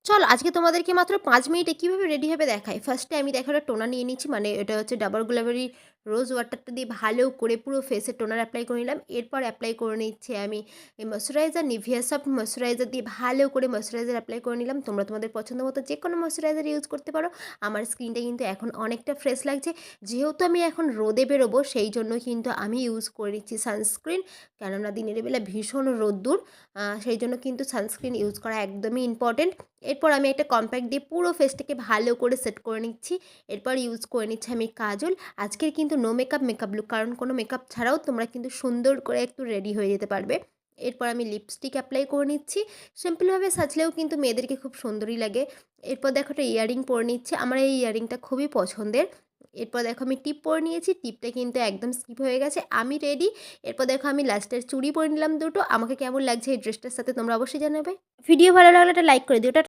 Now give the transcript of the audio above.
চলো আজকে তোমাদেরকে মাত্র 5 মিনিটে কীভাবে রেডি হবে দেখাই। ফার্স্টে আমি দেখো একটা টোনার নিয়ে নিচ্ছি, মানে এটা হচ্ছে ডাবর গুলাবেরি রোজ ওয়াটারটা দিয়ে ভালো করে পুরো ফেসে টোনার অ্যাপ্লাই করে নিলাম। এরপর অ্যাপ্লাই করে নিচ্ছি আমি এই ময়শ্চারাইজার, নিভিয়া সফট ময়শ্চারাইজার দিয়ে ভালো করে ময়শ্চারাইজার অ্যাপ্লাই করে নিলাম। তোমরা তোমাদের পছন্দ মতো যে কোনো ময়শ্চারাইজার ইউজ করতে পারো। আমার স্কিনটা কিন্তু এখন অনেকটা ফ্রেশ লাগছে। যেহেতু আমি এখন রোদে বেরোবো সেই জন্য কিন্তু আমি ইউজ করে নিচ্ছি সানস্ক্রিন, কেননা দিনের বেলা ভীষণ রোদ্দুর, সেই জন্য কিন্তু সানস্ক্রিন ইউজ করা একদমই ইম্পর্টেন্ট। এরপর আমি একটা কম্প্যাক্ট দিয়ে পুরো ফেসটাকে ভালো করে সেট করে নিচ্ছি। এরপর ইউজ করে নিচ্ছি আমি কাজল। আজকের কিন্তু নো মেকআপ লুক, কারণ কোনো মেকআপ ছাড়াও তোমরা কিন্তু সুন্দর করে একটু রেডি হয়ে যেতে পারবে। এরপর আমি লিপস্টিক অ্যাপ্লাই করে নিচ্ছি। সিম্পলভাবে সাজলেও কিন্তু মেয়েদেরকে খুব সুন্দরই লাগে। এরপর দেখো একটা ইয়াররিং পরে নিচ্ছি, আমার এই ইয়াররিংটা খুবই পছন্দের। এরপর দেখো আমি টিপ পরে নিয়েছি, টিপটা কিন্তু একদম স্কিপ হয়ে গেছে, আমি রেডি। এরপর দেখো আমি লাস্টের চুড়ি পরে নিলাম দুটো। আমাকে কেমন লাগছে এই ড্রেসটার সাথে তোমরা অবশ্যই জানাবে। ভিডিও ভালো লাগলে একটা লাইক করে দিও।